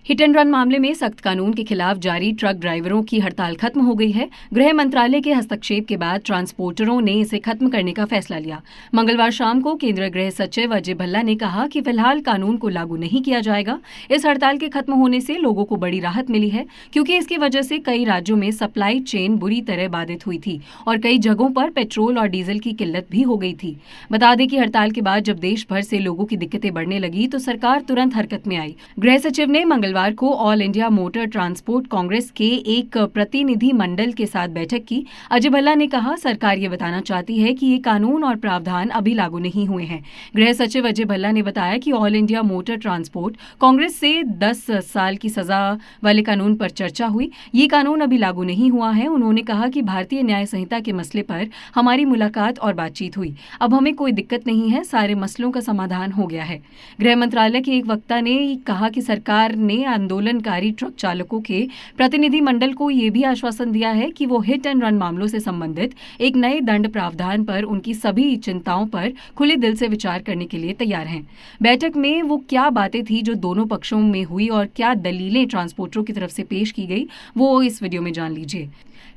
Hit and run मामले में सख्त कानून के खिलाफ जारी ट्रक ड्राइवरों की हड़ताल खत्म हो गई है। गृह मंत्रालय के हस्तक्षेप के बाद ट्रांसपोर्टरों ने इसे खत्म करने का फैसला लिया। मंगलवार शाम को केंद्रीय गृह सचिव अजय भल्ला ने कहा कि फिलहाल कानून को लागू नहीं किया जाएगा। इस हड़ताल के खत्म होने से लोगों को बड़ी राहत मिली है, क्योंकि इसकी वजह से कई राज्यों में सप्लाई चेन बुरी तरह बाधित हुई थी और कई जगहों पर पेट्रोल और डीजल की किल्लत भी हो गई थी। बता दें कि हड़ताल के बाद जब देश भर से लोगों की दिक्कतें बढ़ने लगी तो सरकार तुरंत हरकत में आई। गृह सचिव ने मंगलवार को all India motor transport Congress के एक प्रतिनिधि मंडल के साथ बैठक की। अजय भल्ला ने कहा, सरकार ये बताना चाहती है कि ये कानून और प्रावधान अभी लागू नहीं हुए हैं। गृह सचिव अजय भल्ला ने बताया कि all India motor transport Congress से 10 साल की सजा वाले कानून पर चर्चा हुई। ये कानून अभी लागू नहीं हुआ है। उन्होंने कहा कि भारतीय न्याय संहिता के मसले पर हमारी मुलाकात और बातचीत हुई। अब हमें कोई दिक्कत नहीं है, सारे मसलों का समाधान हो गया है। गृह मंत्रालय के एक वक्ता ने कहा कि सरकार ने आंदोलनकारी ट्रक चालकों के प्रतिनिधि मंडल को यह भी आश्वासन दिया है कि वो हिट एंड रन मामलों से संबंधित एक नए दंड प्रावधान पर उनकी सभी चिंताओं पर खुले दिल से विचार करने के लिए तैयार हैं। बैठक में वो क्या बातें थी जो दोनों पक्षों में हुई और क्या दलीलें ट्रांसपोर्टरों की तरफ से पेश की गई, वो इस वीडियो में जान लीजिए।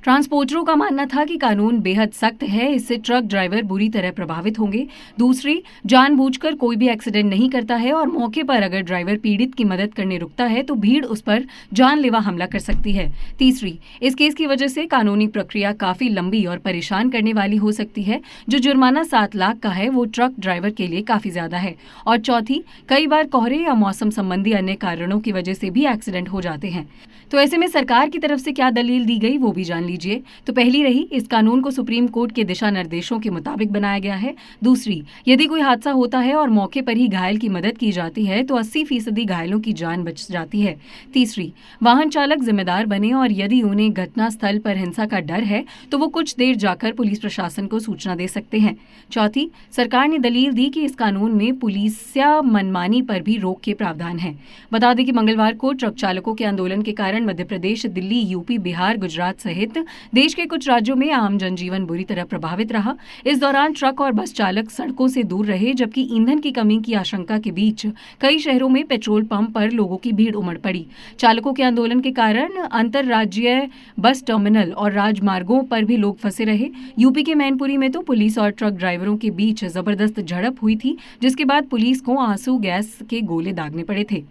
ट्रांसपोर्टरों का मानना था कि कानून बेहद सख्त है, इससे ट्रक ड्राइवर बुरी तरह प्रभावित होंगे। दूसरी, जानबूझकर कोई भी एक्सीडेंट नहीं करता है और मौके पर अगर ड्राइवर पीड़ित की मदद करने रुकता है तो भीड़ उस पर जानलेवा हमला कर सकती है। तीसरी, इस केस की वजह से कानूनी प्रक्रिया काफी लंबी और परेशान करने वाली हो सकती है। जो जुर्माना 7 लाख का है वो ट्रक ड्राइवर के लिए काफी ज्यादा है। और चौथी, कई बार कोहरे या मौसम संबंधी अन्य कारणों की वजह से भी एक्सीडेंट हो जाते हैं। तो ऐसे में सरकार की तरफ से क्या दलील दी गई वो भी जान लीजिए। तो पहली रही, इस कानून को सुप्रीम कोर्ट के दिशा निर्देशों के मुताबिक बनाया गया है। दूसरी, यदि कोई हादसा होता है और मौके पर ही घायल की मदद की जाती है तो 80% घायलों की जान बच जाती है। तीसरी, वाहन चालक जिम्मेदार बने और यदि उन्हें घटनास्थल पर हिंसा का डर है तो वो कुछ देर जाकर पुलिस प्रशासन को सूचना दे सकते हैं। चौथी, सरकार ने दलील दी कि इस कानून में पुलिसिया मनमानी पर भी रोक के प्रावधान है। बता दें कि मंगलवार को ट्रक चालकों के आंदोलन के कारण मध्य प्रदेश, दिल्ली, यूपी, बिहार, गुजरात सहित देश के कुछ राज्यों में आम जनजीवन बुरी तरह प्रभावित रहा। इस दौरान ट्रक और बस चालक सड़कों से दूर रहे, जबकि ईंधन की कमी की आशंका के बीच कई शहरों में पेट्रोल पंप पर लोगों की भीड़ उमड़ पड़ी। चालकों के आंदोलन के कारण अंतरराज्यीय बस टर्मिनल और राजमार्गों पर भी लोग फंसे रहे। यूपी के मैनपुरी में तो पुलिस और ट्रक ड्राइवरों के बीच जबरदस्त झड़प हुई थी, जिसके बाद पुलिस को आंसू गैस के गोले दागने पड़े थे।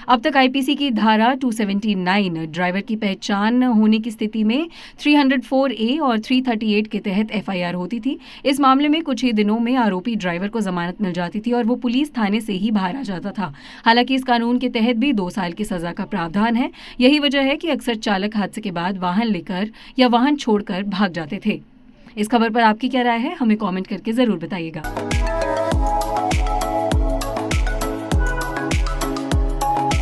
अब तक आईपीसी की धारा 279 ड्राइवर की पहचान होने की स्थिति में 304A और 338 के तहत एफआईआर होती थी। इस मामले में कुछ ही दिनों में आरोपी ड्राइवर को जमानत मिल जाती थी और वो पुलिस थाने से ही बाहर आ जाता था। हालांकि इस कानून के तहत भी 2 साल की सजा का प्रावधान है। यही वजह है कि अक्सर चालक हादसे के बाद वाहन लेकर या वाहन छोड़कर भाग जाते थे। इस खबर पर आपकी क्या राय है, हमें कॉमेंट करके जरूर बताइएगा।